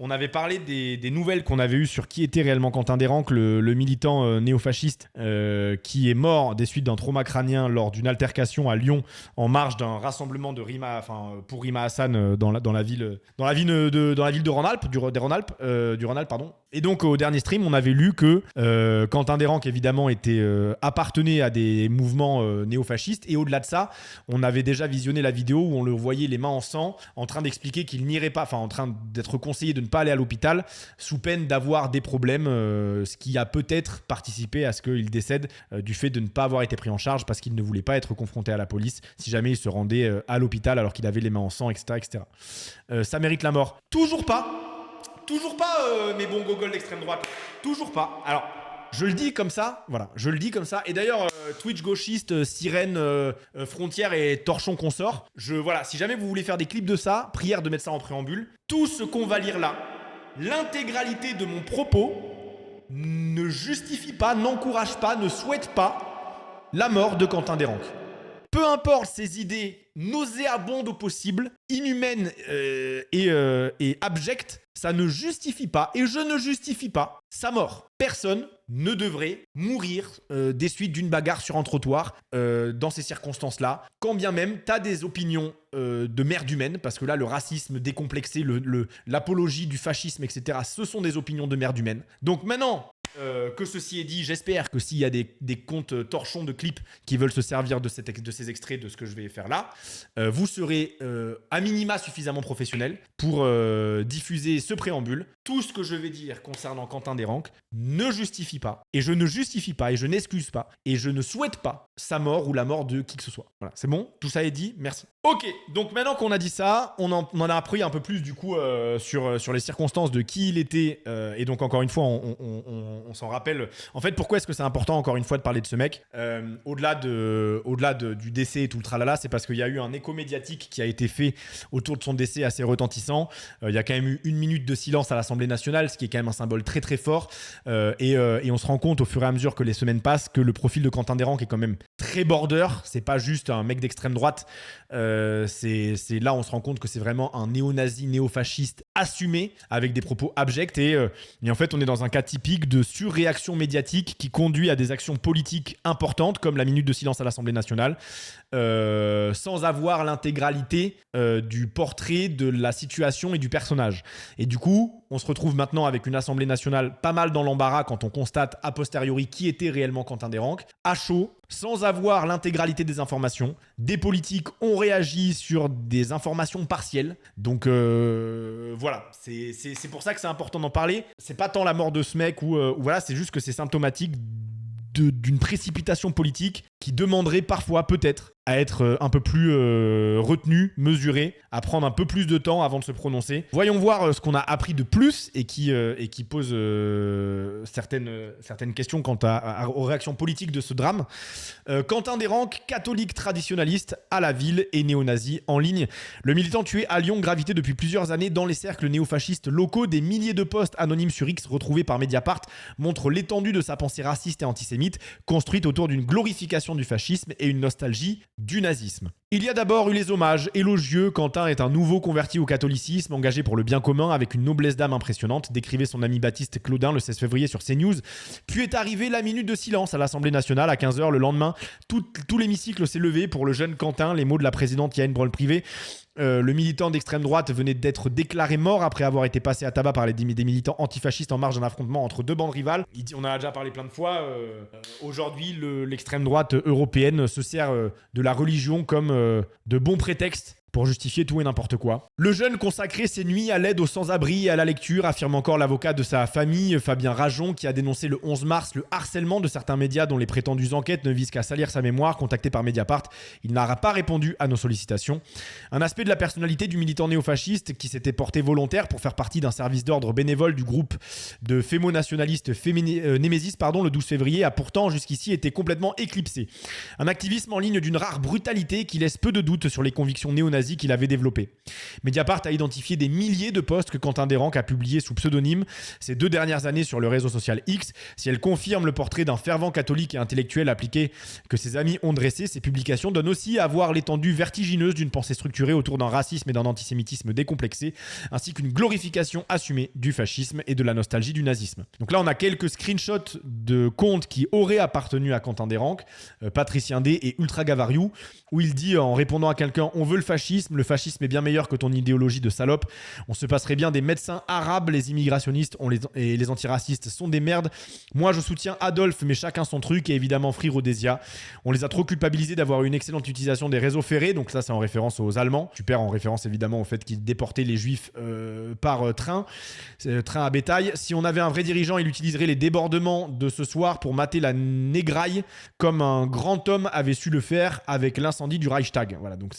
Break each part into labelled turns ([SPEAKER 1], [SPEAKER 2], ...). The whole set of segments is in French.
[SPEAKER 1] On avait parlé des nouvelles qu'on avait eues sur qui était réellement Quentin Desranques, le militant néofasciste qui est mort des suites d'un trauma crânien lors d'une altercation à Lyon en marge d'un rassemblement de pour Rima Hassan dans la ville de Rhône-Alpes, du Rhône-Alpes, pardon. Et donc au dernier stream, on avait lu que Quentin Desranques évidemment appartenait à des mouvements néofascistes, et au-delà de ça, on avait déjà visionné la vidéo où on le voyait les mains en sang en train d'expliquer qu'il n'irait pas, en train d'être conseillé de ne pas aller à l'hôpital sous peine d'avoir des problèmes, ce qui a peut-être participé à ce qu'il décède du fait de ne pas avoir été pris en charge parce qu'il ne voulait pas être confronté à la police si jamais il se rendait à l'hôpital alors qu'il avait les mains en sang, etc. etc. Ça mérite la mort. Toujours pas, mes bons gogoles d'extrême droite. Toujours pas. Alors, je le dis comme ça, voilà, Et d'ailleurs, Twitch gauchiste, sirène, frontière et torchon consort, si jamais vous voulez faire des clips de ça, prière de mettre ça en préambule. Tout ce qu'on va lire là, l'intégralité de mon propos, ne justifie pas, n'encourage pas, ne souhaite pas la mort de Quentin Desranques. Peu importe ses idées nauséabondes au possible, inhumaines et abjectes, ça ne justifie pas, et je ne justifie pas, sa mort. Personne ne devrait mourir des suites d'une bagarre sur un trottoir dans ces circonstances-là, quand bien même tu as des opinions de merde humaine, parce que là, le racisme décomplexé, l'apologie du fascisme, etc., ce sont des opinions de merde humaine. Donc maintenant... que ceci est dit, j'espère que s'il y a des comptes torchons de clips qui veulent se servir de ces extraits de ce que je vais faire là, vous serez à minima suffisamment professionnel pour diffuser ce préambule. Tout ce que je vais dire concernant Quentin Desranques ne justifie pas, et je ne justifie pas, et je n'excuse pas, et je ne souhaite pas sa mort ou la mort de qui que ce soit. Voilà, c'est bon, tout ça est dit, merci. Ok, donc maintenant qu'on a dit ça, on en a appris un peu plus du coup sur les circonstances de qui il était, et donc encore une fois, on s'en rappelle. En fait, pourquoi est-ce que c'est important encore une fois de parler de ce mec au-delà du décès et tout le tralala, c'est parce qu'il y a eu un écho médiatique qui a été fait autour de son décès assez retentissant. Il y a quand même eu 1 minute de silence à l'Assemblée nationale, ce qui est quand même un symbole très très fort. Et on se rend compte au fur et à mesure que les semaines passent que le profil de Quentin Desranques est quand même très border. C'est pas juste un mec d'extrême droite. C'est là on se rend compte que c'est vraiment un néo-nazi, néo-fasciste assumé avec des propos abjects. Et en fait, on est dans un cas typique de surréaction médiatique qui conduit à des actions politiques importantes comme la minute de silence à l'Assemblée nationale, sans avoir l'intégralité du portrait de la situation et du personnage. Et du coup, on se retrouve maintenant avec une Assemblée nationale pas mal dans l'embarras quand on constate a posteriori qui était réellement Quentin Desranques, à chaud, sans avoir l'intégralité des informations. Des politiques ont réagi sur des informations partielles. Donc voilà, c'est pour ça que c'est important d'en parler. C'est pas tant la mort de ce mec ou voilà, c'est juste que c'est symptomatique d'une précipitation politique qui demanderait parfois peut-être à être un peu plus retenu, mesuré, à prendre un peu plus de temps avant de se prononcer. Voyons voir ce qu'on a appris de plus et qui pose certaines questions quant aux réactions politiques de ce drame. Quentin Desranques, catholique traditionnaliste à la ville et néo-nazi en ligne. Le militant tué à Lyon gravitait depuis plusieurs années dans les cercles néofascistes locaux. Des milliers de posts anonymes sur X retrouvés par Mediapart montrent l'étendue de sa pensée raciste et antisémite, construite autour d'une glorification du fascisme et une nostalgie du nazisme. Il y a d'abord eu les hommages élogieux. Quentin est un nouveau converti au catholicisme, engagé pour le bien commun avec une noblesse d'âme impressionnante, décrivait son ami Baptiste Claudin le 16 février sur CNews. Puis est arrivée la minute de silence à l'Assemblée nationale à 15h le lendemain. Tout l'hémicycle s'est levé pour le jeune Quentin, les mots de la présidente Yael Braun-Pivet. Le militant d'extrême droite venait d'être déclaré mort après avoir été passé à tabac par des militants antifascistes en marge d'un affrontement entre deux bandes rivales. On en a déjà parlé plein de fois. Aujourd'hui, l'extrême droite européenne se sert de la religion comme de bon prétexte pour justifier tout et n'importe quoi. Le jeune consacrait ses nuits à l'aide aux sans-abri et à la lecture, affirme encore l'avocat de sa famille, Fabien Rajon, qui a dénoncé le 11 mars le harcèlement de certains médias dont les prétendues enquêtes ne visent qu'à salir sa mémoire. Contacté par Mediapart, il n'aura pas répondu à nos sollicitations. Un aspect de la personnalité du militant néofasciste qui s'était porté volontaire pour faire partie d'un service d'ordre bénévole du groupe de fémo-nationalistes Némésis le 12 février a pourtant jusqu'ici été complètement éclipsé. Un activisme en ligne d'une rare brutalité qui laisse peu de doute sur les convictions néo-nazistes néo-nazi qu'il avait développé. Mediapart a identifié des milliers de posts que Quentin Desranques a publiés sous pseudonyme ces 2 dernières années sur le réseau social X. Si elle confirme le portrait d'un fervent catholique et intellectuel appliqué que ses amis ont dressé, ces publications donnent aussi à voir l'étendue vertigineuse d'une pensée structurée autour d'un racisme et d'un antisémitisme décomplexé, ainsi qu'une glorification assumée du fascisme et de la nostalgie du nazisme. Donc là, on a quelques screenshots de comptes qui auraient appartenu à Quentin Desranques, Patricien D et Ultra Gavariou, où il dit en répondant à quelqu'un: on veut le fascisme est bien meilleur que ton idéologie de salope, on se passerait bien des médecins arabes, les immigrationnistes et les antiracistes sont des merdes, moi je soutiens Adolphe mais chacun son truc, et évidemment Free Rhodesia, on les a trop culpabilisés d'avoir une excellente utilisation des réseaux ferrés, donc ça c'est en référence aux Allemands, super, en référence évidemment au fait qu'ils déportaient les juifs par train à bétail. Si on avait un vrai dirigeant, il utiliserait les débordements de ce soir pour mater la négraille comme un grand homme avait su le faire avec l'incendie du Reichstag. Voilà, donc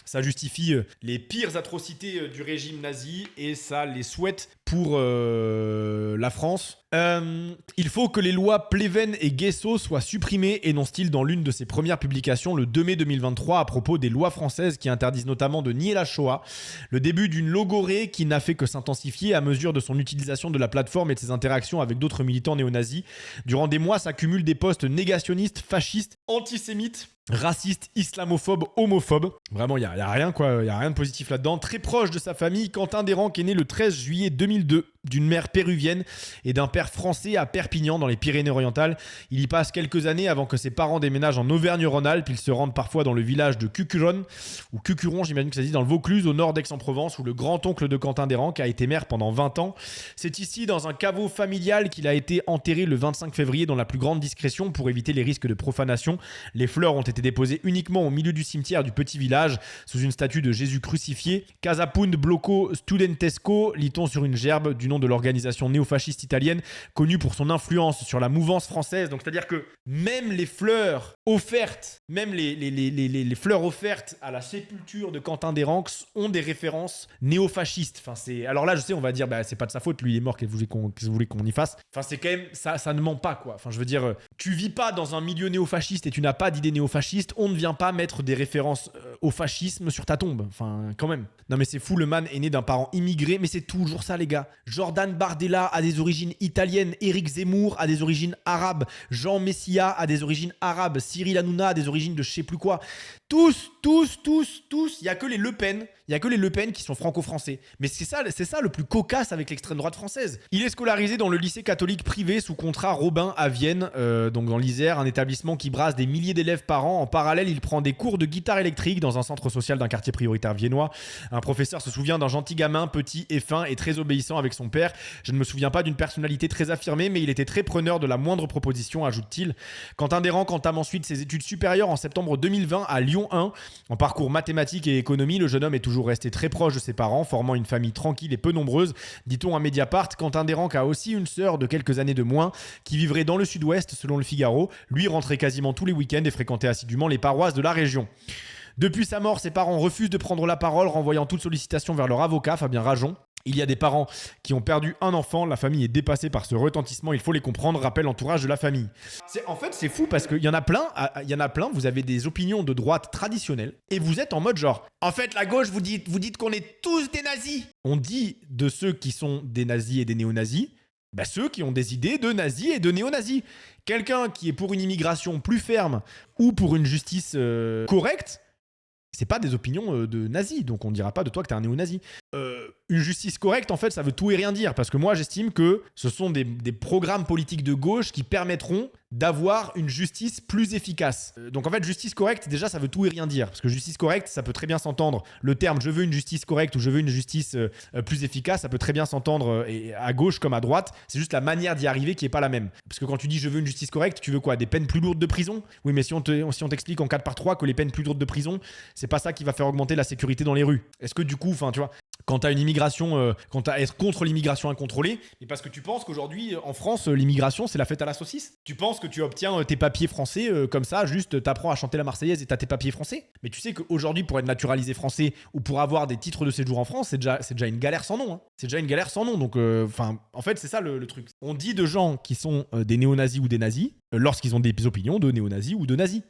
[SPEAKER 1] ça justifie les pires atrocités du régime nazi et ça les souhaite pour la France. Il faut que les lois Pleven et Guesso soient supprimées, énonce-t-il dans l'une de ses premières publications le 2 mai 2023 à propos des lois françaises qui interdisent notamment de nier la Shoah. Le début d'une logorée qui n'a fait que s'intensifier à mesure de son utilisation de la plateforme et de ses interactions avec d'autres militants néo-nazis. Durant des mois s'accumulent des posts négationnistes, fascistes, antisémites, raciste, islamophobe, homophobe. Vraiment, il n'y a rien, quoi. Il n'y a rien de positif là-dedans. Très proche de sa famille, Quentin Desranques est né le 13 juillet 2002 d'une mère péruvienne et d'un père français à Perpignan dans les Pyrénées-Orientales. Il y passe quelques années avant que ses parents déménagent en Auvergne-Rhône-Alpes. Ils se rendent parfois dans le village de Cucuron, ou Cucuron, j'imagine que ça se dit, dans le Vaucluse, au nord d'Aix-en-Provence, où le grand-oncle de Quentin Desranques a été maire pendant 20 ans. C'est ici, dans un caveau familial, qu'il a été enterré le 25 février dans la plus grande discrétion pour éviter les risques de profanation. Les fleurs ont été déposées uniquement au milieu du cimetière du petit village, sous une statue de Jésus crucifié. Casapund Blocco Studentesco, lit-on sur une gerbe du nom de l'organisation néofasciste italienne, connue pour son influence sur la mouvance française. Donc c'est-à-dire que même les fleurs offertes, même les fleurs offertes à la sépulture de Quentin Desranques ont des références néofascistes. Enfin, alors là, je sais, on va dire, c'est pas de sa faute, lui il est mort, qu'est-ce que vous voulez qu'on y fasse. Enfin, c'est quand même, ça ne ment pas, quoi. Enfin, je veux dire, tu vis pas dans un milieu néofasciste et tu n'as pas d'idée néofasciste, on ne vient pas mettre des références au fascisme sur ta tombe. Enfin, quand même. Non mais c'est fou, le man est né d'un parent immigré, mais c'est toujours ça, les gars. Jordan Bardella a des origines italiennes, Éric Zemmour a des origines arabes, Jean Messia a des origines arabes, Cyril Hanouna a des origines de je sais plus quoi. Tous, il y a que les Le Pen qui sont franco-français. Mais c'est ça le plus cocasse avec l'extrême droite française. Il est scolarisé dans le lycée catholique privé sous contrat Robin à Vienne, donc dans l'Isère, un établissement qui brasse des milliers d'élèves par an. En parallèle, il prend des cours de guitare électrique dans un centre social d'un quartier prioritaire viennois. Un professeur se souvient d'un gentil gamin, petit et fin et très obéissant avec son père. Je ne me souviens pas d'une personnalité très affirmée, mais il était très preneur de la moindre proposition, ajoute-t-il. Quentin Desranques entame ensuite ses études supérieures en septembre 2020 à Lyon 1. En parcours mathématiques et économie, le jeune homme est toujours resté très proche de ses parents, formant une famille tranquille et peu nombreuse. Dit-on à Mediapart, Quentin Desranques a aussi une sœur de quelques années de moins qui vivrait dans le sud-ouest selon le Figaro. Lui rentrait quasiment tous les week-ends et fréquentait assidûment les paroisses de la région. Depuis sa mort, ses parents refusent de prendre la parole, renvoyant toute sollicitation vers leur avocat, Fabien Rajon. Il y a des parents qui ont perdu un enfant, la famille est dépassée par ce retentissement, il faut les comprendre, rappelle l'entourage de la famille. C'est fou parce qu'il y en a plein, vous avez des opinions de droite traditionnelles et vous êtes en mode genre, en fait la gauche vous dites qu'on est tous des nazis. On dit de ceux qui sont des nazis et des néo-nazis, ceux qui ont des idées de nazis et de néo-nazis. Quelqu'un qui est pour une immigration plus ferme ou pour une justice correcte, c'est pas des opinions de nazis, donc on ne dira pas de toi que t'es un néo-nazi. Une justice correcte, en fait, ça veut tout et rien dire, parce que moi, j'estime que ce sont des programmes politiques de gauche qui permettront d'avoir une justice plus efficace. Donc en fait, justice correcte, déjà, ça veut tout et rien dire, parce que justice correcte, ça peut très bien s'entendre. Le terme « je veux une justice correcte » ou « je veux une justice plus efficace », ça peut très bien s'entendre à gauche comme à droite. C'est juste la manière d'y arriver qui est pas la même. Parce que quand tu dis « je veux une justice correcte », tu veux quoi? Des peines plus lourdes de prison? Oui, mais si on t'explique en 4 par 3 que les peines plus lourdes de prison, c'est pas ça qui va faire augmenter la sécurité dans les rues. Est-ce que du coup, enfin, tu vois, quant à une immigration, quant à être contre l'immigration incontrôlée, mais parce que tu penses qu'aujourd'hui, en France, l'immigration, c'est la fête à la saucisse. Tu penses que tu obtiens tes papiers français comme ça, juste t'apprends à chanter la Marseillaise et t'as tes papiers français. Mais tu sais qu'aujourd'hui, pour être naturalisé français ou pour avoir des titres de séjour en France, c'est déjà une galère sans nom. Hein. C'est déjà une galère sans nom. Donc, en fait, c'est ça le truc. On dit de gens qui sont des néo-nazis ou des nazis lorsqu'ils ont des opinions de néo-nazis ou de nazis.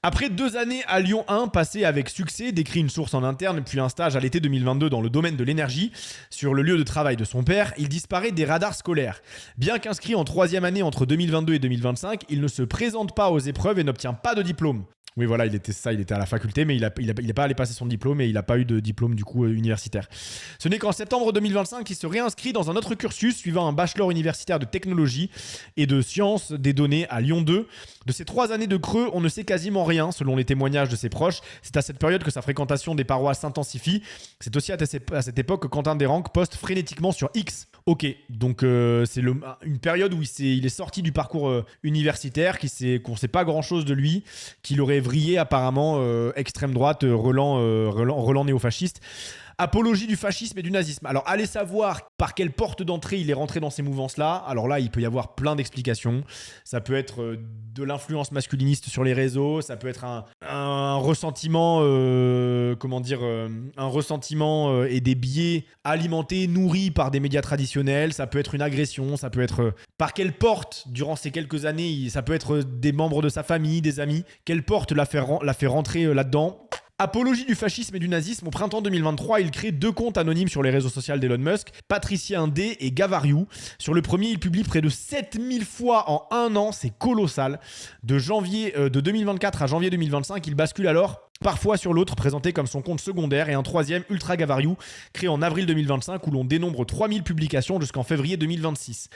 [SPEAKER 1] Après 2 années à Lyon 1, passées avec succès, décrit une source en interne, puis un stage à l'été 2022 dans le domaine de l'énergie, sur le lieu de travail de son père, il disparaît des radars scolaires. Bien qu'inscrit en 3e année entre 2022 et 2025, il ne se présente pas aux épreuves et n'obtient pas de diplôme. Oui, voilà, il était à la faculté, mais il n'est pas allé passer son diplôme et il n'a pas eu de diplôme du coup universitaire. Ce n'est qu'en septembre 2025 qu'il se réinscrit dans un autre cursus suivant un bachelor universitaire de technologie et de sciences des données à Lyon 2. De ces 3 années de creux, on ne sait quasiment rien selon les témoignages de ses proches. C'est à cette période que sa fréquentation des paroisses s'intensifie. C'est aussi à cette époque que Quentin Desranques poste frénétiquement sur X. Ok, donc c'est une période où il est sorti du parcours universitaire, qu'on ne sait pas grand-chose de lui, qu'il aurait vrillé apparemment extrême droite, relan néofasciste. Apologie du fascisme et du nazisme. Alors, allez savoir par quelle porte d'entrée il est rentré dans ces mouvances-là. Alors là, il peut y avoir plein d'explications. Ça peut être de l'influence masculiniste sur les réseaux. Ça peut être un ressentiment, un ressentiment et des biais alimentés, nourris par des médias traditionnels. Ça peut être une agression. Ça peut être par quelle porte, durant ces quelques années, ça peut être des membres de sa famille, des amis. Quelle porte l'a fait rentrer là-dedans ? Apologie du fascisme et du nazisme, au printemps 2023, il crée 2 comptes anonymes sur les réseaux sociaux d'Elon Musk, Patricia Indé et Gavariou. Sur le premier, il publie près de 7000 fois en 1 an, c'est colossal. De 2024 à janvier 2025, il bascule alors parfois sur l'autre, présenté comme son compte secondaire, et un troisième, Ultra Gavariou, créé en avril 2025, où l'on dénombre 3000 publications jusqu'en février 2026.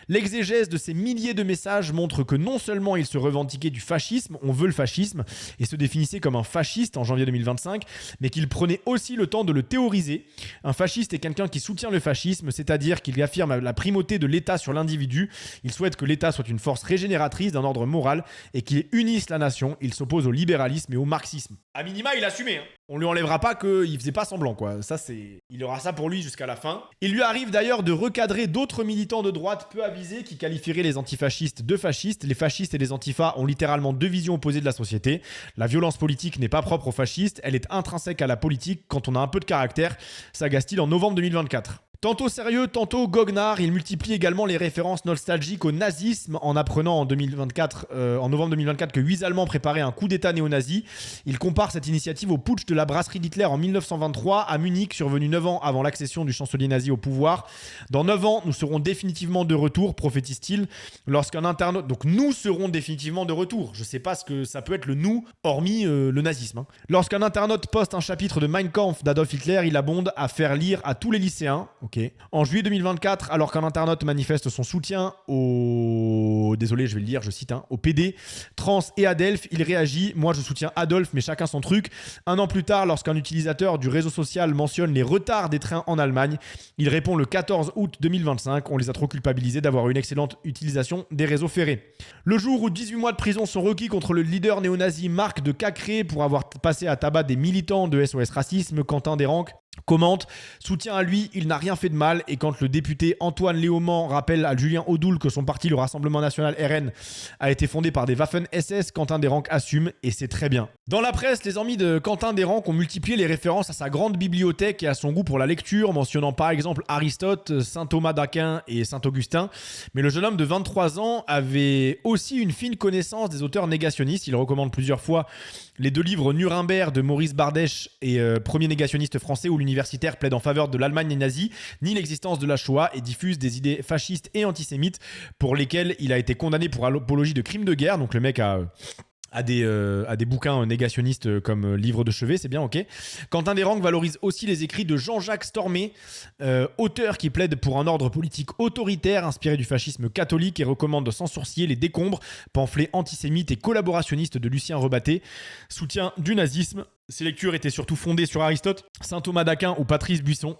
[SPEAKER 1] L'exégèse de ces milliers de messages montre que non seulement il se revendiquait du fascisme, on veut le fascisme, et se définissait comme un fasciste en janvier 2025, mais qu'il prenait aussi le temps de le théoriser. Un fasciste est quelqu'un qui soutient le fascisme, c'est-à-dire qu'il affirme la primauté de l'État sur l'individu. Il souhaite que l'État soit une force régénératrice d'un ordre moral et qu'il unisse la nation. Il s'oppose au libéralisme et au marxisme. À minima, il assumait. On lui enlèvera pas qu'il faisait pas semblant, quoi. Ça, il aura ça pour lui jusqu'à la fin. Il lui arrive d'ailleurs de recadrer d'autres militants de droite peu avisés qui qualifieraient les antifascistes de fascistes. Les fascistes et les antifas ont littéralement 2 visions opposées de la société. La violence politique n'est pas propre aux fascistes, elle est intrinsèque à la politique quand on a un peu de caractère. S'agace-t-il en novembre 2024. Tantôt sérieux, tantôt goguenard, il multiplie également les références nostalgiques au nazisme en apprenant en novembre 2024 que 8 Allemands préparaient un coup d'état néo-nazi. Il compare cette initiative au putsch de la brasserie d'Hitler en 1923 à Munich, survenu 9 ans avant l'accession du chancelier nazi au pouvoir. Dans 9 ans, nous serons définitivement de retour, prophétise-t-il, lorsqu'un internaute... Donc nous serons définitivement de retour. Je sais pas ce que ça peut être le nous, hormis le nazisme. Hein. Lorsqu'un internaute poste un chapitre de Mein Kampf d'Adolf Hitler, il abonde à faire lire à tous les lycéens. Okay. En juillet 2024, alors qu'un internaute manifeste son soutien au... Désolé, je vais le lire, je cite, au PD, trans et Adelph, il réagit « Moi, je soutiens Adolf, mais chacun son truc ». 1 an plus tard, lorsqu'un utilisateur du réseau social mentionne les retards des trains en Allemagne, il répond le 14 août 2025 « On les a trop culpabilisés d'avoir une excellente utilisation des réseaux ferrés ». Le jour où 18 mois de prison sont requis contre le leader néo-nazi Marc de Cacré pour avoir passé à tabac des militants de SOS Racisme, Quentin Desranques commente, soutien à lui, il n'a rien fait de mal, et quand le député Antoine Léaumont rappelle à Julien Audoul que son parti, le Rassemblement National RN, a été fondé par des Waffen-SS, Quentin Desranques assume, et c'est très bien. Dans la presse, les amis de Quentin Desranques ont multiplié les références à sa grande bibliothèque et à son goût pour la lecture, mentionnant par exemple Aristote, saint Thomas d'Aquin et saint Augustin, mais le jeune homme de 23 ans avait aussi une fine connaissance des auteurs négationnistes. Il recommande plusieurs fois les 2 livres Nuremberg de Maurice Bardèche et Premier négationniste français, où l'universitaire plaide en faveur de l'Allemagne nazie, ni l'existence de la Shoah, et diffuse des idées fascistes et antisémites pour lesquelles il a été condamné pour apologie de crimes de guerre. Donc le mec a des bouquins négationnistes comme livre de chevet, c'est bien, ok. Quentin Desranques valorise aussi les écrits de Jean-Jacques Stormé, auteur qui plaide pour un ordre politique autoritaire inspiré du fascisme catholique et recommande sans sourciller les décombres, pamphlets antisémites et collaborationnistes de Lucien Rebatté, soutien du nazisme. Ces lectures étaient surtout fondées sur Aristote, saint Thomas d'Aquin ou Patrick Buisson,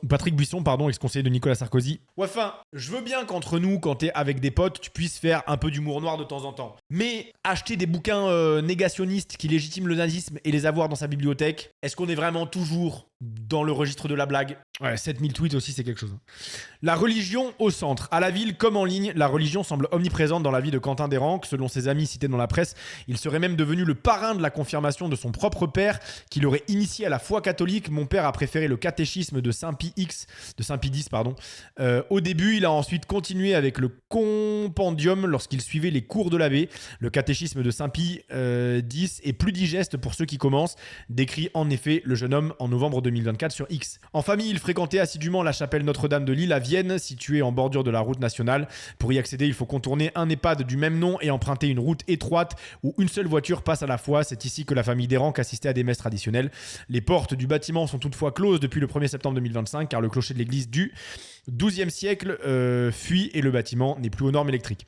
[SPEAKER 1] ex-conseiller de Nicolas Sarkozy. Ouais, enfin, je veux bien qu'entre nous, quand t'es avec des potes, tu puisses faire un peu d'humour noir de temps en temps. Mais acheter des bouquins négationnistes qui légitiment le nazisme et les avoir dans sa bibliothèque, est-ce qu'on est vraiment toujours dans le registre de la blague? Ouais, 7000 tweets aussi, c'est quelque chose. La religion au centre. À la ville comme en ligne, la religion semble omniprésente dans la vie de Quentin Desranques. Selon ses amis cités dans la presse, il serait même devenu le parrain de la confirmation de son propre père, qui l'aurait initié à la foi catholique. Mon père a préféré le catéchisme de Saint-Pie X, de Saint-Pie X, pardon. Au début, il a ensuite continué avec le compendium lorsqu'il suivait les cours de l'abbé. Le catéchisme de Saint-Pie X est plus digeste pour ceux qui commencent, décrit en effet le jeune homme en novembre 2024 sur X. En famille, il fréquentait assidûment la chapelle Notre-Dame de Lille à Vienne, située en bordure de la route nationale. Pour y accéder, il faut contourner un EHPAD du même nom et emprunter une route étroite où une seule voiture passe à la fois. C'est ici que la famille Desranques assistait à des messes traditionnelles. Les portes du bâtiment sont toutefois closes depuis le 1er septembre 2025 car le clocher de l'église du XIIe siècle fuit et le bâtiment n'est plus aux normes électriques.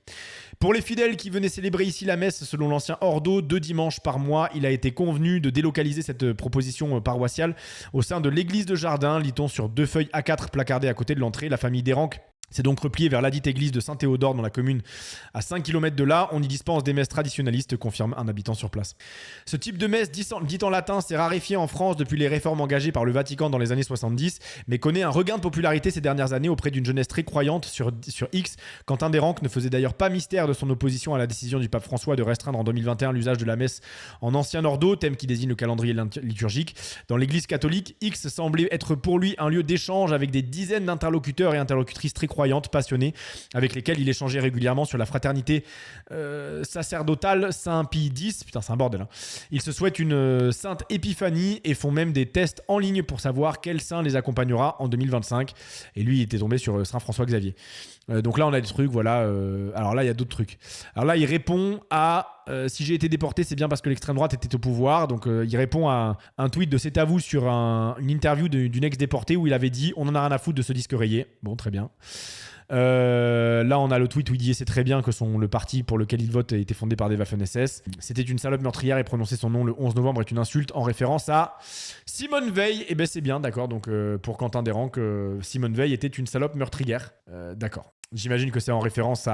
[SPEAKER 1] Pour les fidèles qui venaient célébrer ici la messe selon l'ancien ordo, 2 dimanches par mois, il a été convenu de délocaliser cette proposition paroissiale au sein de l'église de Jardin, lit-on sur 2 feuilles A4 placardées à côté de l'entrée. La famille Desranques s'est donc repliée vers ladite église de Saint-Théodore dans la commune à 5 km de là. On y dispense des messes traditionnalistes, confirme un habitant sur place. Ce type de messe, dit en latin, s'est raréfié en France depuis les réformes engagées par le Vatican dans les années 70, mais connaît un regain de popularité ces dernières années auprès d'une jeunesse très croyante sur X. Quentin Desranques ne faisait d'ailleurs pas mystère de son opposition à la décision du pape François de restreindre en 2021 l'usage de la messe en ancien ordo, thème qui désigne le calendrier liturgique. Dans l'église catholique, X semblait être pour lui un lieu d'échange avec des dizaines d'interlocuteurs et interlocutrices très croyantes, passionnées, avec lesquelles il échangeait régulièrement sur la fraternité sacerdotale Saint-Pie X. Putain, c'est un bordel. Hein. Il se souhaite une sainte épiphanie et font même des tests en ligne pour savoir quel saint les accompagnera en 2025. Et lui, il était tombé sur Saint François Xavier. Donc là, on a des trucs, voilà. Alors là, il y a d'autres trucs. Alors là, il répond à si j'ai été déporté, c'est bien parce que l'extrême droite était au pouvoir. Donc il répond à un tweet de C'est à vous sur une interview d'une ex-déportée où il avait dit on en a rien à foutre de ce disque rayé. Bon, très bien. Là on a le tweet où il dit c'est très bien que le parti pour lequel il vote a été fondé par des Waffen-SS. C'était une salope meurtrière et prononcer son nom le 11 novembre est une insulte en référence à Simone Veil. Et ben c'est bien, d'accord. Donc pour Quentin Desranques, Simone Veil était une salope meurtrière. D'accord. J'imagine que c'est en référence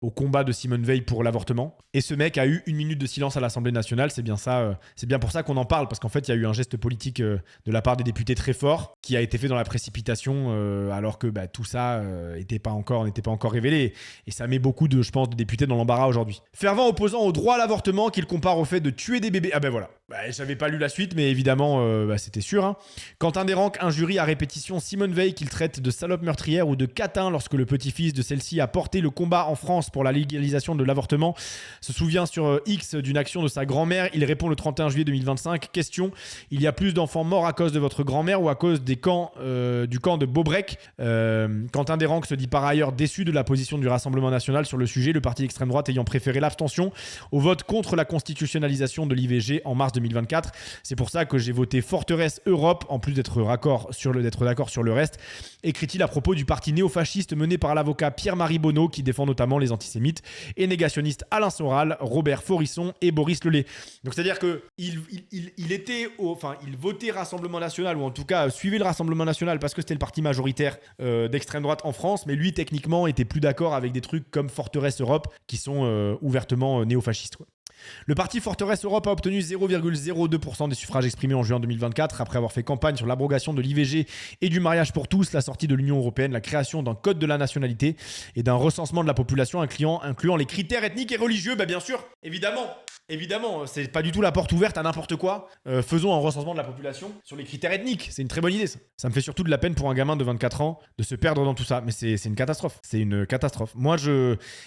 [SPEAKER 1] au combat de Simone Veil pour l'avortement. Et ce mec a eu 1 minute de silence à l'Assemblée nationale. C'est bien ça. C'est bien pour ça qu'on en parle, parce qu'en fait, il y a eu un geste politique de la part des députés très fort qui a été fait dans la précipitation, alors que tout ça n'était pas encore révélé. Et ça met beaucoup de députés dans l'embarras aujourd'hui. Fervent opposant au droit à l'avortement qu'il compare au fait de tuer des bébés. Ah ben voilà. J'avais pas lu la suite, mais évidemment, c'était sûr. Hein. Quentin Desranques injurie à répétition Simone Veil qu'il traite de salope meurtrière ou de catin lorsque le petit-fils de celle-ci a porté le combat en France pour la légalisation de l'avortement. Se souvient sur X d'une action de sa grand-mère. Il répond le 31 juillet 2025. Question, il y a plus d'enfants morts à cause de votre grand-mère ou à cause du camp de Beaubrec? Quentin Desranques se dit par ailleurs déçu de la position du Rassemblement national sur le sujet, le parti d'extrême droite ayant préféré l'abstention au vote contre la constitutionnalisation de l'IVG en mars 2024. C'est pour ça que j'ai voté Forteresse Europe, en plus d'être d'accord sur le reste, écrit-il à propos du parti néofasciste mené par l'avocat Pierre-Marie Bonneau, qui défend notamment les antisémites et négationnistes Alain Soral, Robert Forisson et Boris Lelay. Donc c'est-à-dire que il votait Rassemblement national, ou en tout cas suivait le Rassemblement national parce que c'était le parti majoritaire d'extrême droite en France, mais lui techniquement était plus d'accord avec des trucs comme Forteresse Europe qui sont ouvertement néofascistes, quoi. Le parti Forteresse Europe a obtenu 0,02% des suffrages exprimés en juin 2024 après avoir fait campagne sur l'abrogation de l'IVG et du mariage pour tous, la sortie de l'Union européenne, la création d'un code de la nationalité et d'un recensement de la population incluant les critères ethniques et religieux. Bien sûr, évidemment, c'est pas du tout la porte ouverte à n'importe quoi. Faisons un recensement de la population sur les critères ethniques. C'est une très bonne idée, ça. Ça me fait surtout de la peine pour un gamin de 24 ans de se perdre dans tout ça. Mais c'est une catastrophe. C'est une catastrophe.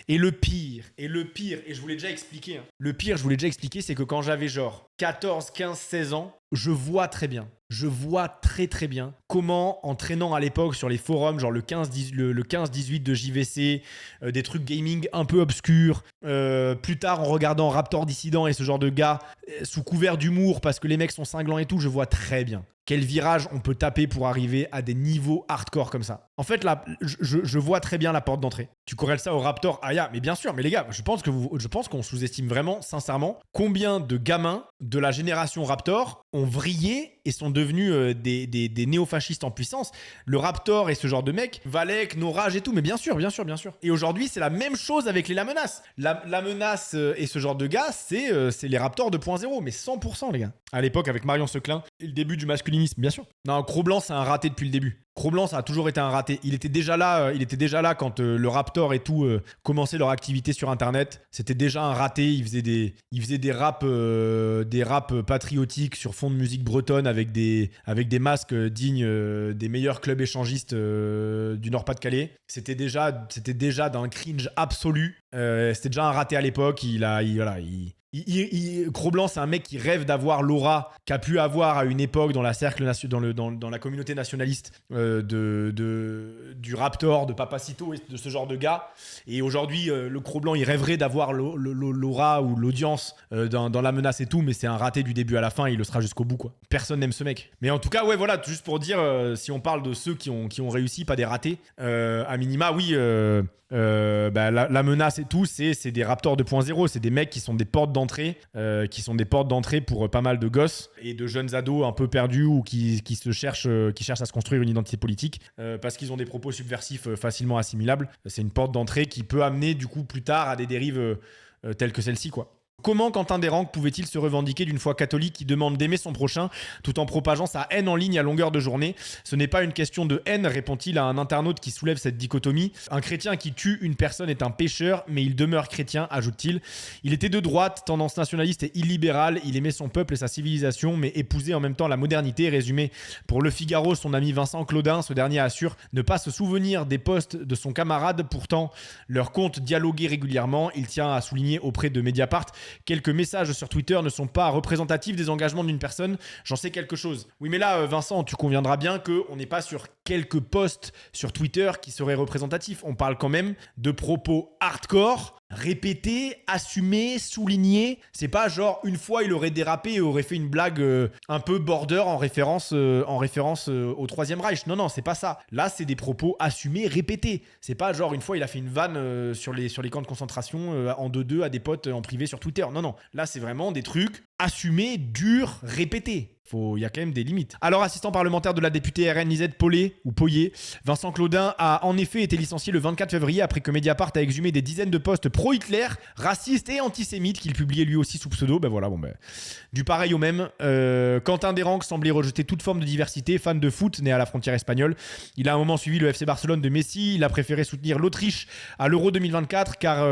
[SPEAKER 1] Et le pire, et je vous l'ai déjà expliqué, hein. Le pire, je vous l'ai déjà expliqué, c'est que quand j'avais genre 14, 15, 16 ans, je vois très bien, très très bien comment, en traînant à l'époque sur les forums, genre le 15-18 de JVC, des trucs gaming un peu obscurs, plus tard en regardant Raptor Dissident et ce genre de gars, sous couvert d'humour parce que les mecs sont cinglants et tout, je vois très bien quel virage on peut taper pour arriver à des niveaux hardcore comme ça. En fait, là, je vois très bien la porte d'entrée. Tu corrèles ça au Raptor Aya, mais bien sûr, mais les gars, je pense qu'on sous-estime vraiment, sincèrement, combien de gamins de la génération Raptor ont vrillé et sont devenus des néofascistes en puissance. Le Raptor et ce genre de mecs, Valek, Norage et tout, mais bien sûr. Et aujourd'hui, c'est la même chose avec les La Menace. La Menace et ce genre de gars, c'est les Raptors 2.0, mais 100% les gars. À l'époque, avec Marion Seclin et le début du masculinisme, bien sûr. Non, Cro-Blanc, c'est un raté depuis le début. Cro-Blanc, ça a toujours été un raté. Il était déjà là quand le Raptor et tout commençaient leur activité sur Internet. C'était déjà un raté. Il faisait des raps patriotiques sur fond de musique bretonne avec des masques dignes des meilleurs clubs échangistes du Nord-Pas-de-Calais. C'était déjà d'un cringe absolu. C'était déjà un raté à l'époque. Cro-Blanc, c'est un mec qui rêve d'avoir l'aura qu'a pu avoir à une époque dans la dans la communauté nationaliste du Raptor, de Papacito et de ce genre de gars. Et aujourd'hui, le Cro-Blanc, il rêverait d'avoir l'aura ou l'audience dans La Menace et tout, mais c'est un raté du début à la fin. Il le sera jusqu'au bout, quoi. Personne n'aime ce mec. Mais en tout cas, ouais, voilà, juste pour dire, si on parle de ceux qui ont réussi, pas des ratés, à minima, oui. La Menace et tout, c'est des Raptors 2.0, c'est des mecs qui sont des portes d'entrée pour pas mal de gosses et de jeunes ados un peu perdus ou qui cherchent à se construire une identité politique parce qu'ils ont des propos subversifs facilement assimilables. C'est une porte d'entrée qui peut amener du coup plus tard à des dérives telles que celle-ci, quoi. Comment Quentin Desranques pouvait-il se revendiquer d'une foi catholique qui demande d'aimer son prochain tout en propageant sa haine en ligne à longueur de journée ? Ce n'est pas une question de haine, répond-il à un internaute qui soulève cette dichotomie. Un chrétien qui tue une personne est un pécheur, mais il demeure chrétien, ajoute-t-il. Il était de droite, tendance nationaliste et illibérale. Il aimait son peuple et sa civilisation, mais épousait en même temps la modernité. Résumé pour Le Figaro, son ami Vincent Claudin, ce dernier assure ne pas se souvenir des posts de son camarade. Pourtant, leurs comptes dialoguaient régulièrement. Il tient à souligner auprès de Mediapart: quelques messages sur Twitter ne sont pas représentatifs des engagements d'une personne. J'en sais quelque chose. Oui, mais là, Vincent, tu conviendras bien qu'on n'est pas sur quelques posts sur Twitter qui seraient représentatifs. On parle quand même de propos hardcore, répétés, assumés, soulignés. C'est pas genre une fois il aurait dérapé et aurait fait une blague un peu border en référence au Troisième Reich. Non, c'est pas ça. Là, c'est des propos assumés, répétés. C'est pas genre une fois il a fait une vanne sur les camps de concentration en 2-2 à des potes en privé sur Twitter. Non. Là, c'est vraiment des trucs assumés, durs, répétés. Il y a quand même des limites. Alors, assistant parlementaire de la députée RN Lisette Paulet, Vincent Claudin a en effet été licencié le 24 février après que Mediapart a exhumé des dizaines de posts pro-Hitler, racistes et antisémites qu'il publiait lui aussi sous pseudo. Du pareil au même. Quentin Desranques semblait rejeter toute forme de diversité, fan de foot, né à la frontière espagnole. Il a un moment suivi le FC Barcelone de Messi. Il a préféré soutenir l'Autriche à l'Euro 2024 car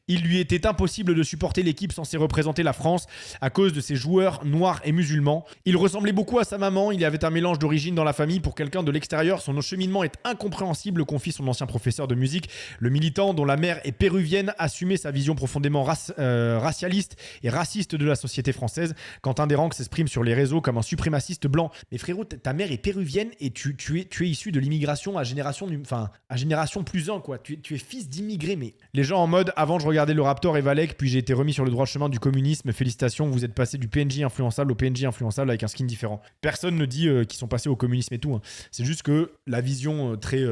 [SPEAKER 1] il lui était impossible de supporter l'équipe censée représenter la France à cause de ses joueurs noirs et musulmans. Il ressemblait beaucoup à sa maman, il y avait un mélange d'origine dans la famille. Pour quelqu'un de l'extérieur, son cheminement est incompréhensible, confie son ancien professeur de musique. Le militant, dont la mère est péruvienne, assumait sa vision profondément racialiste et raciste de la société française. Quentin Desranques s'exprime sur les réseaux comme un suprémaciste blanc. Mais frérot, ta mère est péruvienne et tu es issu de l'immigration à génération plus 1, quoi. Tu es fils d'immigrés, mais les gens en mode: avant je regardais le Raptor et Valek, puis j'ai été remis sur le droit chemin du communisme. Félicitations, vous êtes passé du PNJ influençable au PNJ influençable avec un skin différent. Personne ne dit qu'ils sont passés au communisme et tout. C'est juste que la vision très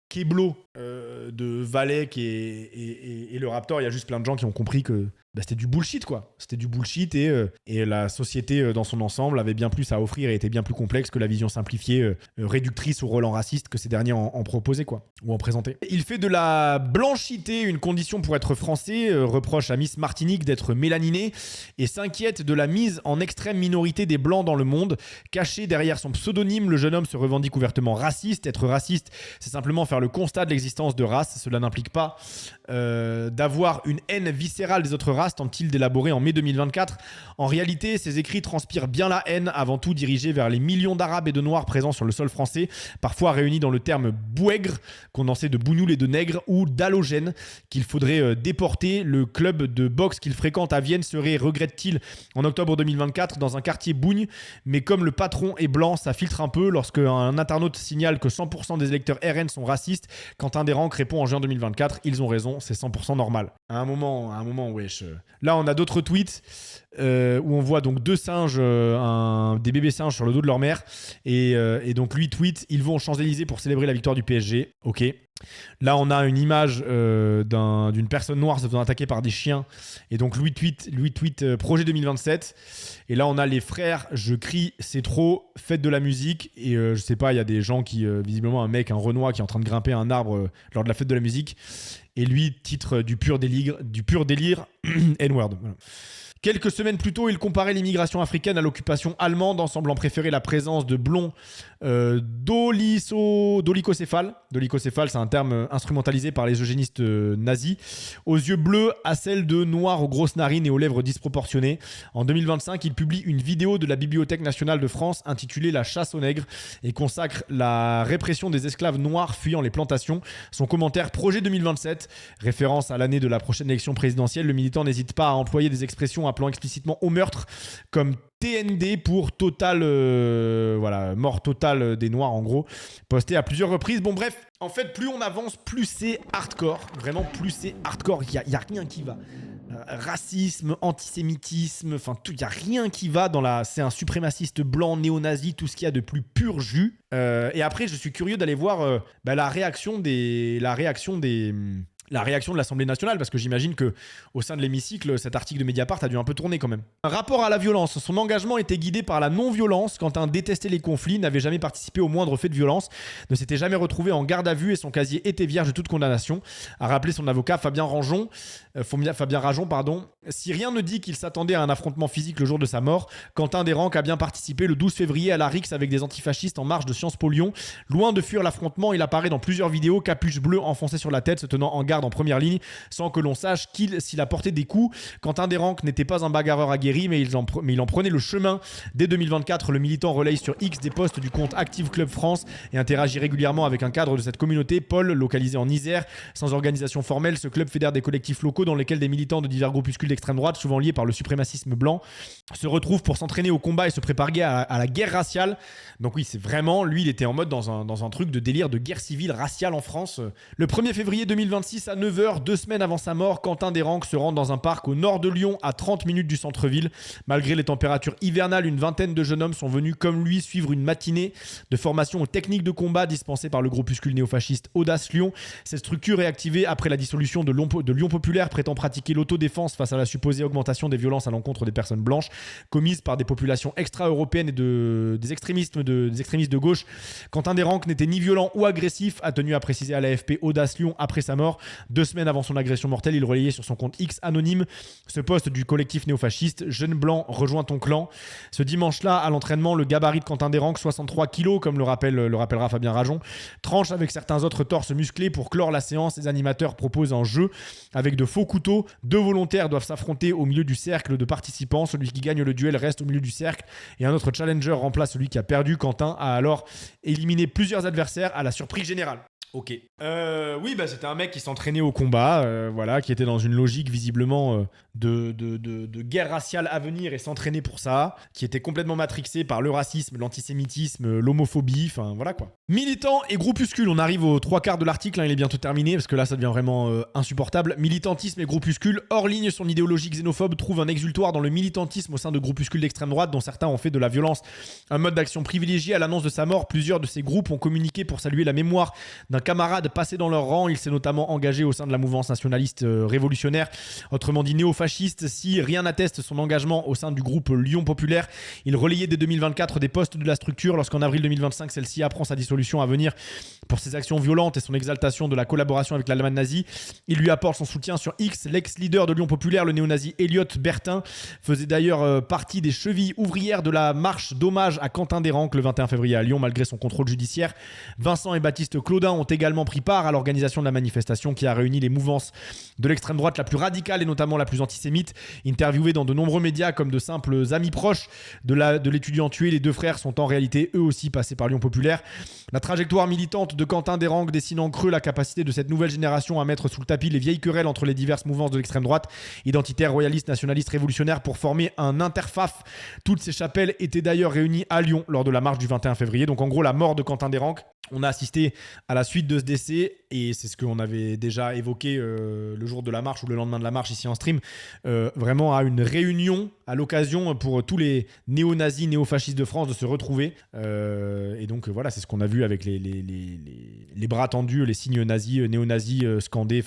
[SPEAKER 1] Keblo de Valek et le Raptor, il y a juste plein de gens qui ont compris que c'était du bullshit, quoi. C'était du bullshit et la société dans son ensemble avait bien plus à offrir et était bien plus complexe que la vision simplifiée, réductrice au relents racistes que ces derniers en proposaient, quoi, ou en présentaient. Il fait de la blanchité une condition pour être français, reproche à Miss Martinique d'être mélaniné et s'inquiète de la mise en extrême minorité des blancs dans le monde. Caché derrière son pseudonyme, le jeune homme se revendique ouvertement raciste. Être raciste, c'est simplement faire le constat de l'existence de race. Cela n'implique pas d'avoir une haine viscérale des autres races, race, tente-t-il d'élaborer en mai 2024. En réalité, ses écrits transpirent bien la haine, avant tout dirigés vers les millions d'Arabes et de Noirs présents sur le sol français, parfois réunis dans le terme bouègre, condensé de bougnoul et de nègre, ou d'halogène, qu'il faudrait déporter. Le club de boxe qu'il fréquente à Vienne serait, regrette-t-il, en octobre 2024, dans un quartier bougne, mais comme le patron est blanc, ça filtre un peu. Lorsqu'un internaute signale que 100% des électeurs RN sont racistes, Quentin Desranques répond en juin 2024, ils ont raison, c'est 100% normal. À un moment, wesh. Là, on a d'autres tweets où on voit donc deux singes, des bébés singes sur le dos de leur mère. Et donc lui tweet, ils vont aux Champs-Élysées pour célébrer la victoire du PSG. Ok. Là, on a une image d'une personne noire se faisant attaquer par des chiens. Et donc lui tweet projet 2027. Et là, on a les frères, je crie, c'est trop, faites de la musique. Et je sais pas, il y a des gens qui, visiblement un Renoir qui est en train de grimper un arbre lors de la fête de la musique. Et lui, titre du pur délire N-word. Voilà. Quelques semaines plus tôt, il comparait l'immigration africaine à l'occupation allemande en semblant préférer la présence de blonds dolicocéphales. Dolicocéphale, c'est un terme instrumentalisé par les eugénistes nazis. Aux yeux bleus, à celle de noirs aux grosses narines et aux lèvres disproportionnées. En 2025, il publie une vidéo de la Bibliothèque nationale de France intitulée La chasse aux nègres et consacre la répression des esclaves noirs fuyant les plantations. Son commentaire projet 2027, référence à l'année de la prochaine élection présidentielle, le militant n'hésite pas à employer des expressions appelant explicitement au meurtre comme TND pour total, mort totale des Noirs en gros, posté à plusieurs reprises. Bon bref, en fait plus on avance, plus c'est hardcore, vraiment plus c'est hardcore, il y a rien qui va. Racisme, antisémitisme, enfin tout, il n'y a rien qui va c'est un suprémaciste blanc, néo-nazi, tout ce qu'il y a de plus pur jus. Et après je suis curieux d'aller voir la réaction de l'Assemblée nationale, parce que j'imagine qu'au sein de l'hémicycle, cet article de Mediapart a dû un peu tourner quand même. Un rapport à la violence. Son engagement était guidé par la non-violence. Quentin détestait les conflits, n'avait jamais participé au moindre fait de violence, ne s'était jamais retrouvé en garde à vue et son casier était vierge de toute condamnation, a rappelé son avocat Fabien Rajon. Si rien ne dit qu'il s'attendait à un affrontement physique le jour de sa mort, Quentin Desranques a bien participé le 12 février à la rixe avec des antifascistes en marche de Sciences Po Lyon. Loin de fuir l'affrontement, il apparaît dans plusieurs vidéos, capuche bleue enfoncée sur la tête, se tenant en garde en première ligne, sans que l'on sache s'il a porté des coups. Quentin Desranques n'était pas un bagarreur aguerri, mais il en prenait le chemin. Dès 2024, le militant relaye sur X des posts du compte Active Club France et interagit régulièrement avec un cadre de cette communauté, Paul, localisé en Isère. Sans organisation formelle, ce club fédère des collectifs locaux dans lesquels des militants de divers groupuscules d'extrême droite, souvent liés par le suprémacisme blanc, se retrouvent pour s'entraîner au combat et se préparer à la guerre raciale. Donc oui, c'est vraiment, lui, il était en mode dans un truc de délire de guerre civile raciale en France. Le 1er février 2026 à 9h, 2 semaines avant sa mort, Quentin Desranques se rend dans un parc au nord de Lyon, à 30 minutes du centre-ville. Malgré les températures hivernales, une vingtaine de jeunes hommes sont venus, comme lui, suivre une matinée de formation aux techniques de combat dispensée par le groupuscule néofasciste Audace Lyon. Cette structure est activée après la dissolution de Lyon Populaire, prétend pratiquer l'autodéfense face à la supposée augmentation des violences à l'encontre des personnes blanches commises par des populations extra-européennes et des extrémistes de gauche. Quentin Desranques n'était ni violent ou agressif, a tenu à préciser à l'AFP Audace Lyon après sa mort. 2 semaines avant son agression mortelle, il relayait sur son compte X anonyme ce post du collectif néofasciste: Jeune blanc, rejoins ton clan. Ce dimanche-là, à l'entraînement, le gabarit de Quentin Desranques, 63 kilos, comme le rappellera Fabien Rajon, tranche avec certains autres torses musclés. Pour clore la séance, les animateurs proposent un jeu avec de faux couteaux. 2 volontaires doivent s'affronter au milieu du cercle de participants. Celui qui gagne le duel reste au milieu du cercle et un autre challenger remplace celui qui a perdu. Quentin a alors éliminé plusieurs adversaires à la surprise générale. Ok. Oui, c'était un mec qui s'entraînait au combat, qui était dans une logique visiblement de guerre raciale à venir et s'entraîner pour ça, qui était complètement matrixé par le racisme, l'antisémitisme, l'homophobie, enfin voilà quoi. Militant et groupuscule, on arrive aux 3/4 de l'article, il est bientôt terminé parce que là ça devient vraiment insupportable. Militantisme et groupuscule, hors ligne, son idéologie xénophobe trouve un exutoire dans le militantisme au sein de groupuscules d'extrême droite dont certains ont fait de la violence un mode d'action privilégié. À l'annonce de sa mort, plusieurs de ces groupes ont communiqué pour saluer la mémoire d'un camarade passé dans leur rang. Il s'est notamment engagé au sein de la mouvance nationaliste révolutionnaire, autrement dit néofasciste. Si rien n'atteste son engagement au sein du groupe Lyon Populaire, il relayait dès 2024 des postes de la structure. Lorsqu'en avril 2025, celle-ci apprend sa dissolution à venir pour ses actions violentes et son exaltation de la collaboration avec l'Allemagne nazie, il lui apporte son soutien sur X. L'ex-leader de Lyon Populaire, le néo-nazi Elliot Bertin, faisait d'ailleurs partie des chevilles ouvrières de la marche d'hommage à Quentin Desranques le 21 février à Lyon, malgré son contrôle judiciaire. Vincent et Baptiste Claudin ont également pris part à l'organisation de la manifestation qui a réuni les mouvances de l'extrême droite la plus radicale et notamment la plus antisémite. Interviewés dans de nombreux médias comme de simples amis proches de l'étudiant tué, les deux frères sont en réalité eux aussi passés par Lyon Populaire. La trajectoire militante de Quentin Desranques dessine en creux la capacité de cette nouvelle génération à mettre sous le tapis les vieilles querelles entre les diverses mouvances de l'extrême droite, identitaires, royalistes, nationalistes, révolutionnaires, pour former un interfaf. Toutes ces chapelles étaient d'ailleurs réunies à Lyon lors de la marche du 21 février. Donc en gros, la mort de Quentin Desranques, on a assisté à la suite de ce décès, et c'est ce qu'on avait déjà évoqué le jour de la marche ou le lendemain de la marche ici en stream, vraiment à une réunion à l'occasion pour tous les néo-nazis, néo-fascistes de France de se retrouver. Et donc voilà, c'est ce qu'on a vu avec les bras tendus, les signes nazis, néo-nazis scandés,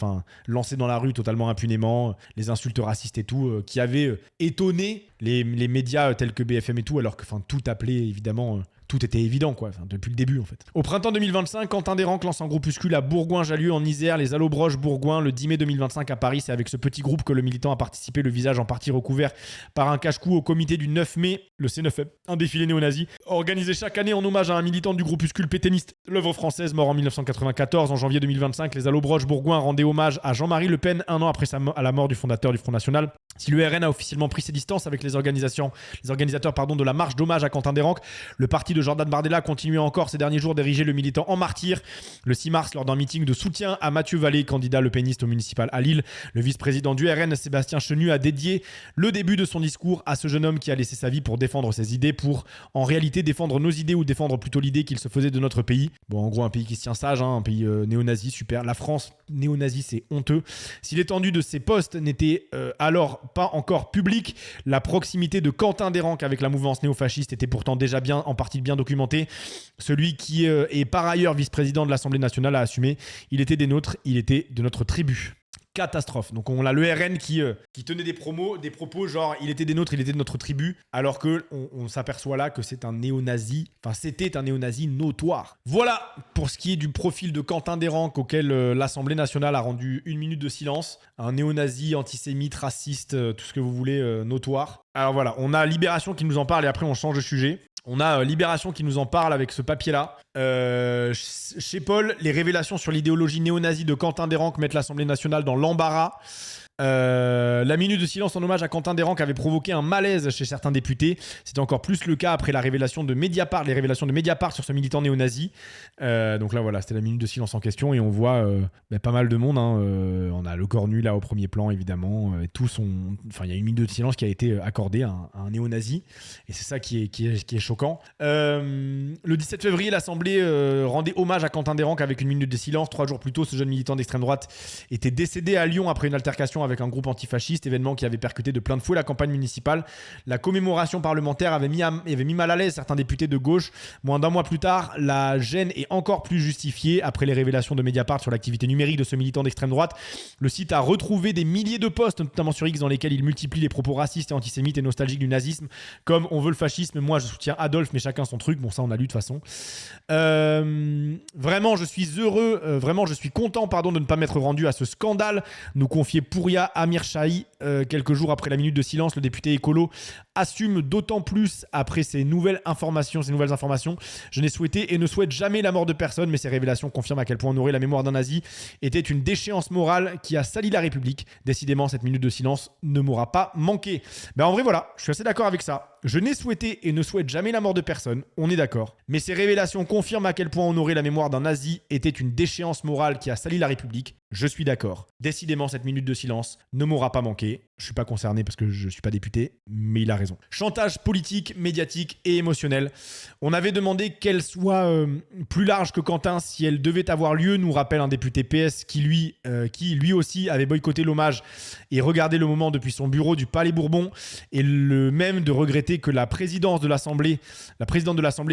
[SPEAKER 1] lancés dans la rue totalement impunément, les insultes racistes et tout, qui avaient étonné les médias tels que BFM et tout, alors que tout appelait évidemment... Tout était évident, depuis le début en fait. Au printemps 2025, Quentin Desranques lance un groupuscule à Bourgoin-Jallieu en Isère, les Allobroges Bourgoin, le 10 mai 2025 à Paris. C'est avec ce petit groupe que le militant a participé, le visage en partie recouvert par un cache-cou, au comité du 9 mai, le C9, un défilé néo-nazi, organisé chaque année en hommage à un militant du groupuscule pétainiste, l'œuvre française, mort en 1994. En janvier 2025, les Allobroges Bourgoin rendaient hommage à Jean-Marie Le Pen, un an après à la mort du fondateur du Front National. Si le RN a officiellement pris ses distances avec les organisateurs de la marche d'hommage à Quentin Desranques, le parti de Jordan Bardella continuait encore ces derniers jours d'ériger le militant en martyr. Le 6 mars, lors d'un meeting de soutien à Mathieu Vallée, candidat lepéniste au municipal à Lille, le vice-président du RN, Sébastien Chenu, a dédié le début de son discours à ce jeune homme qui a laissé sa vie pour défendre ses idées, pour en réalité défendre nos idées, ou défendre plutôt l'idée qu'il se faisait de notre pays. Bon, en gros, un pays qui se tient sage, un pays néo-nazi, super. La France néo-nazi, c'est honteux. Si l'étendue de ces postes n'était alors pas encore publique, la proximité de Quentin Desranques avec la mouvance néofasciste était pourtant déjà en partie bien documentée. Celui qui est par ailleurs vice-président de l'Assemblée nationale a assumé. Il était des nôtres, il était de notre tribu. Catastrophe. Donc on a le RN qui tenait des propos genre il était des nôtres, il était de notre tribu, alors que on s'aperçoit là que c'est un néo-nazi, c'était un néo-nazi notoire. Voilà pour ce qui est du profil de Quentin Desranques, auquel l'Assemblée nationale a rendu 1 minute de silence. Un néo-nazi, antisémite, raciste, tout ce que vous voulez, notoire. Alors voilà, on a Libération qui nous en parle et après on change de sujet. On a Libération qui nous en parle avec ce papier-là. Chez Paul, les révélations sur l'idéologie néo-nazie de Quentin Desranques mettent l'Assemblée nationale dans l'embarras. La minute de silence en hommage à Quentin Desranques avait provoqué un malaise chez certains députés. C'était encore plus le cas après les révélations de Mediapart sur ce militant néo-nazi. Donc là voilà, c'était la minute de silence en question et on voit pas mal de monde. On a le cornu là au premier plan évidemment. Il y a une minute de silence qui a été accordée à un néo-nazi et c'est ça qui est choquant. Le 17 février, l'Assemblée rendait hommage à Quentin Desranques avec une minute de silence. 3 jours plus tôt, ce jeune militant d'extrême droite était décédé à Lyon après une altercation avec un groupe antifasciste, événement qui avait percuté de plein de fouet la campagne municipale. La commémoration parlementaire avait mis mal à l'aise certains députés de gauche. Moins d'un mois plus tard, la gêne est encore plus justifiée après les révélations de Mediapart sur l'activité numérique de ce militant d'extrême droite. Le site a retrouvé des milliers de posts, notamment sur X, dans lesquels il multiplie les propos racistes et antisémites et nostalgiques du nazisme, comme on veut le fascisme, moi je soutiens Adolphe, mais chacun son truc. Bon, ça on a lu de toute façon. Vraiment, je suis heureux, je suis content de ne pas m'être rendu à ce scandale, nous confiait Pouria Amir Shahi, quelques jours après la minute de silence. Le député écolo assume d'autant plus après ces nouvelles informations. Je n'ai souhaité et ne souhaite jamais la mort de personne, mais ces révélations confirment à quel point honorer la mémoire d'un nazi était une déchéance morale qui a sali la République. Décidément, cette minute de silence ne m'aura pas manqué. En vrai, voilà, je suis assez d'accord avec ça. Je n'ai souhaité et ne souhaite jamais la mort de personne, on est d'accord. Mais ces révélations confirment à quel point honorer la mémoire d'un nazi était une déchéance morale qui a sali la République. Je suis d'accord. Décidément, cette minute de silence ne m'aura pas manqué. Je suis pas concerné parce que je suis pas député, mais il a raison. Chantage politique, médiatique et émotionnel. On avait demandé qu'elle soit plus large que Quentin si elle devait avoir lieu, nous rappelle un député PS qui lui aussi avait boycotté l'hommage et regardé le moment depuis son bureau du Palais Bourbon, et le même de regretter que la présidente de l'Assemblée,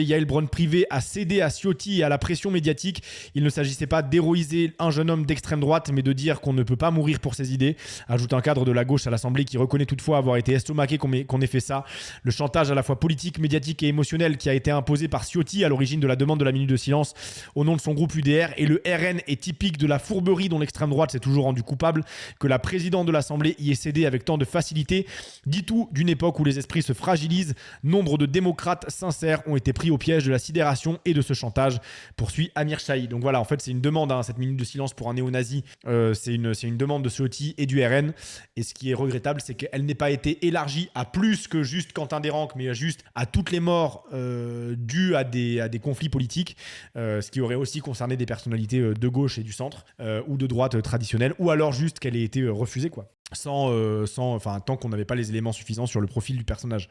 [SPEAKER 1] Yael Braun-Privé, a cédé à Ciotti et à la pression médiatique. Il ne s'agissait pas d'héroïser un jeune homme d'extrême droite, mais de dire qu'on ne peut pas mourir pour ses idées, ajoute un cadre de la gauche à l'Assemblée qui reconnaît toutefois avoir été estomaqué qu'on ait fait ça. Le chantage à la fois politique, médiatique et émotionnel qui a été imposé par Ciotti à l'origine de la demande de la minute de silence au nom de son groupe UDR, et le RN est typique de la fourberie dont l'extrême droite s'est toujours rendue coupable. Que la présidente de l'Assemblée y ait cédé avec tant de facilité dit tout d'une époque où les esprits se fragilisent fragilise. Nombre de démocrates sincères ont été pris au piège de la sidération et de ce chantage, poursuit Amir Shahi. Donc voilà, en fait, c'est une demande, cette minute de silence pour un néo-nazi. C'est une demande de Ciotti et du RN. Et ce qui est regrettable, c'est qu'elle n'ait pas été élargie à plus que juste Quentin Desranques, mais juste à toutes les morts dues à des conflits politiques, ce qui aurait aussi concerné des personnalités de gauche et du centre, ou de droite traditionnelle, ou alors juste qu'elle ait été refusée, quoi. Tant qu'on n'avait pas les éléments suffisants sur le profil du personnage.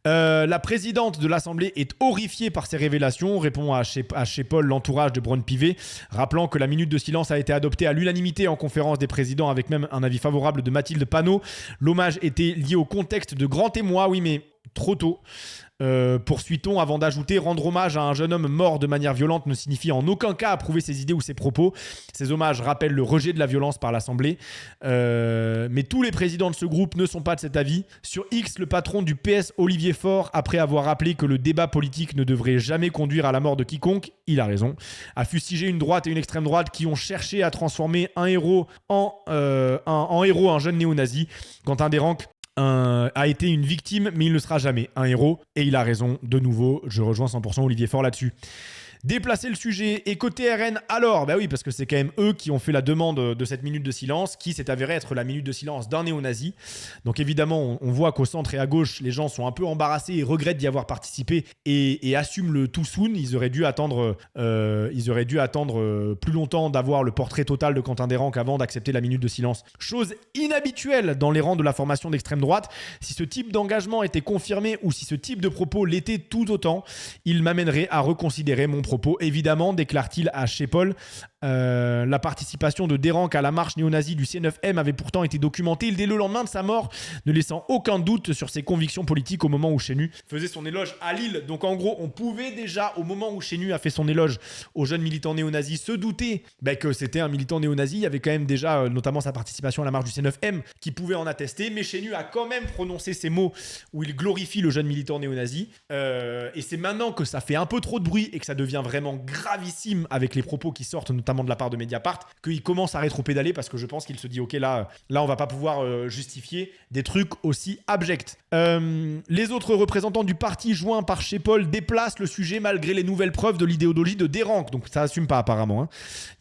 [SPEAKER 1] La présidente de l'Assemblée est horrifiée par ces révélations, répond à chez Paul l'entourage de Braun-Pivet, rappelant que la minute de silence a été adoptée à l'unanimité en conférence des présidents avec même un avis favorable de Mathilde Panot. L'hommage était lié au contexte de grand émoi, oui mais trop tôt. Poursuit-on avant d'ajouter: rendre hommage à un jeune homme mort de manière violente ne signifie en aucun cas approuver ses idées ou ses propos. Ces hommages rappellent le rejet de la violence par l'Assemblée. Mais tous les présidents de ce groupe ne sont pas de cet avis. Sur X, le patron du PS, Olivier Faure, après avoir rappelé que le débat politique ne devrait jamais conduire à la mort de quiconque, il a raison, a fustigé une droite et une extrême droite qui ont cherché à transformer un héros en héros, un jeune néo-nazi. Quentin Desranques a été une victime, mais il ne sera jamais un héros. Et il a raison, de nouveau, je rejoins 100% Olivier Faure là-dessus. Déplacer le sujet. Et côté RN, alors, bah oui, parce que c'est quand même eux qui ont fait la demande de cette minute de silence, qui s'est avérée être la minute de silence d'un néo-nazi. Donc évidemment, on voit qu'au centre et à gauche, les gens sont un peu embarrassés et regrettent d'y avoir participé et assument le too soon. Ils auraient dû attendre plus longtemps d'avoir le portrait total de Quentin Desranques avant d'accepter la minute de silence. Chose inhabituelle dans les rangs de la formation d'extrême droite. Si ce type d'engagement était confirmé ou si ce type de propos l'était tout autant, il m'amènerait à reconsidérer mon propos. Évidemment, déclare-t-il à chez Paul. La participation de Desranques à la marche néo-nazie du C9M avait pourtant été documentée dès le lendemain de sa mort, ne laissant aucun doute sur ses convictions politiques au moment où Chenu faisait son éloge à Lille. Donc en gros, on pouvait déjà, au moment où Chenu a fait son éloge aux jeunes militants néo-nazis, se douter que c'était un militant néo-nazi. Il y avait quand même déjà, notamment sa participation à la marche du C9M, qui pouvait en attester. Mais Chenu a quand même prononcé ces mots où il glorifie le jeune militant néo-nazi. Et c'est maintenant que ça fait un peu trop de bruit et que ça devient vraiment gravissime avec les propos qui sortent, notamment de la part de Mediapart, qu'il commence à rétro-pédaler parce que je pense qu'il se dit ok, là on va pas pouvoir justifier des trucs aussi abjects. Les autres représentants du parti joints par chez Paul déplacent le sujet malgré les nouvelles preuves de l'idéologie de Desranques, donc ça assume pas apparemment.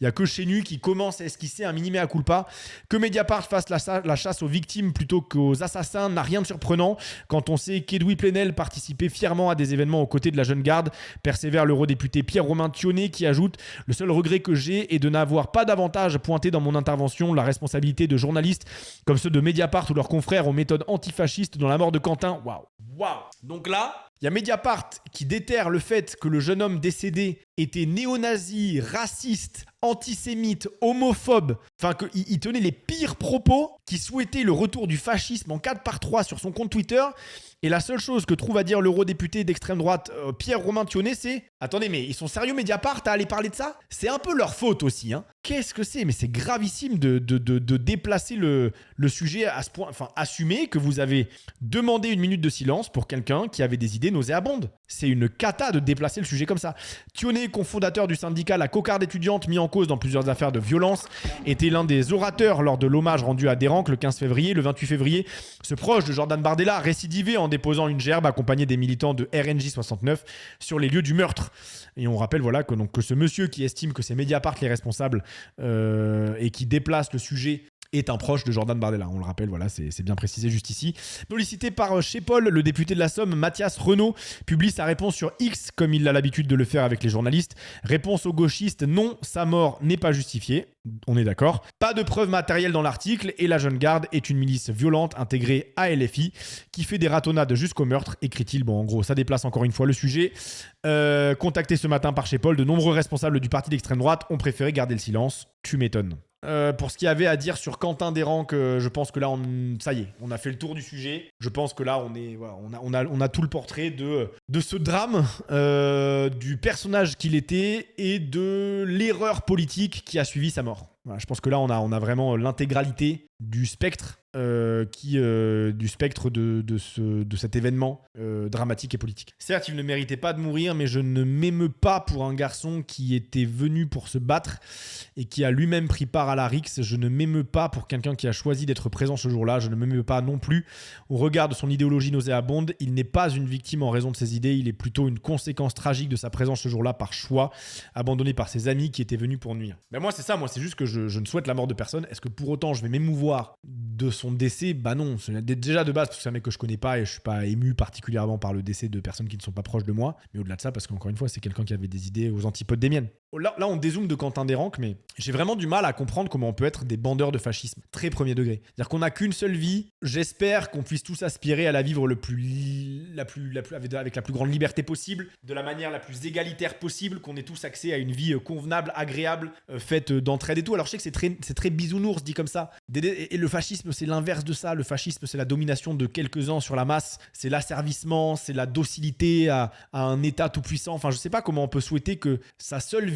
[SPEAKER 1] Il y a que Chenu qui commence à esquisser un mini mea culpa. Que Mediapart fasse la chasse aux victimes plutôt qu'aux assassins n'a rien de surprenant quand on sait qu'Edoui Plenel participait fièrement à des événements aux côtés de la jeune garde, persévère l'eurodéputé Pierre-Romain Thionnet qui ajoute: le seul regret que j'ai est de n'avoir pas davantage pointé dans mon intervention la responsabilité de journalistes comme ceux de Mediapart ou leurs confrères aux méthodes antifascistes dans la mort de Quentin. Waouh. Donc là, il y a Mediapart qui déterre le fait que le jeune homme décédé était néo-nazi, raciste, antisémite, homophobe, enfin qu'il tenait les pires propos, qui souhaitait le retour du fascisme en 4x3 sur son compte Twitter. Et la seule chose que trouve à dire l'eurodéputé d'extrême droite Pierre-Romain Thionnet, c'est: attendez, mais ils sont sérieux Mediapart à aller parler de ça? C'est un peu leur faute aussi, hein. Qu'est-ce que c'est? Mais c'est gravissime de déplacer le sujet à ce point. Enfin, assumez que vous avez demandé une minute de silence pour quelqu'un qui avait des idées nauséabondes. C'est une cata de déplacer le sujet comme ça. Thionnet, cofondateur du syndicat La Cocarde étudiante, mis en cause dans plusieurs affaires de violence, était l'un des orateurs lors de l'hommage rendu à Desranques le 15 février. Le 28 février, ce proche de Jordan Bardella récidivé en déposant une gerbe accompagné des militants de RNJ 69 sur les lieux du meurtre. Et on rappelle que ce monsieur qui estime que c'est Mediapart les responsables et qui déplace le sujet est un proche de Jordan Bardella. On le rappelle, voilà, c'est bien précisé juste ici. Sollicité par chez Paul, le député de la Somme, Mathias Renaud, publie sa réponse sur X, comme il a l'habitude de le faire avec les journalistes. Réponse aux gauchistes: non, sa mort n'est pas justifiée. On est d'accord. Pas de preuves matérielles dans l'article et la jeune garde est une milice violente intégrée à LFI qui fait des ratonnades jusqu'au meurtre, écrit-il. Bon, en gros, ça déplace encore une fois le sujet. Contacté ce matin par chez Paul, de nombreux responsables du parti d'extrême droite ont préféré garder le silence. Tu m'étonnes. Pour ce qu'il y avait à dire sur Quentin Desranques, je pense que là, ça y est, on a fait le tour du sujet. Je pense que là, on a tout le portrait de ce drame, du personnage qu'il était et de l'erreur politique qui a suivi sa mort. Voilà, je pense que là, on a vraiment l'intégralité du spectre, du spectre de cet événement dramatique et politique. Certes, il ne méritait pas de mourir, mais je ne m'émeus pas pour un garçon qui était venu pour se battre et qui a lui-même pris part à la rixe. Je ne m'émeus pas pour quelqu'un qui a choisi d'être présent ce jour-là. Je ne m'émeus pas non plus au regard de son idéologie nauséabonde. Il n'est pas une victime en raison de ses idées, il est plutôt une conséquence tragique de sa présence ce jour-là par choix, abandonné par ses amis qui étaient venus pour nuire. Ben moi, c'est ça, moi, c'est juste que je ne souhaite la mort de personne. Est-ce que pour autant je vais m'émouvoir de son décès? Bah non, déjà de base, parce que c'est un mec que je connais pas et je suis pas ému particulièrement par le décès de personnes qui ne sont pas proches de moi. Mais au-delà de ça, parce qu'encore une fois, c'est quelqu'un qui avait des idées aux antipodes des miennes. Là, on dézoome de Quentin Desranques, mais j'ai vraiment du mal à comprendre comment on peut être des bandeurs de fascisme. Très premier degré. C'est-à-dire qu'on n'a qu'une seule vie. J'espère qu'on puisse tous aspirer à la vivre avec la plus grande liberté possible, de la manière la plus égalitaire possible, qu'on ait tous accès à une vie convenable, agréable, faite d'entraide et tout. Alors je sais que c'est très bisounours dit comme ça. Et le fascisme, c'est l'inverse de ça. Le fascisme, c'est la domination de quelques-uns sur la masse. C'est l'asservissement, c'est la docilité à un État tout-puissant. Enfin, je sais pas comment on peut souhaiter que la seule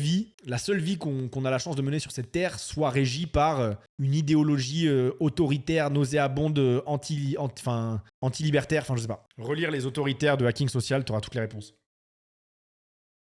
[SPEAKER 1] vie qu'on a la chance de mener sur cette terre soit régie par une idéologie autoritaire, nauséabonde, anti-libertaire, enfin je sais pas. Relire les autoritaires de Hacking Social, tu auras toutes les réponses.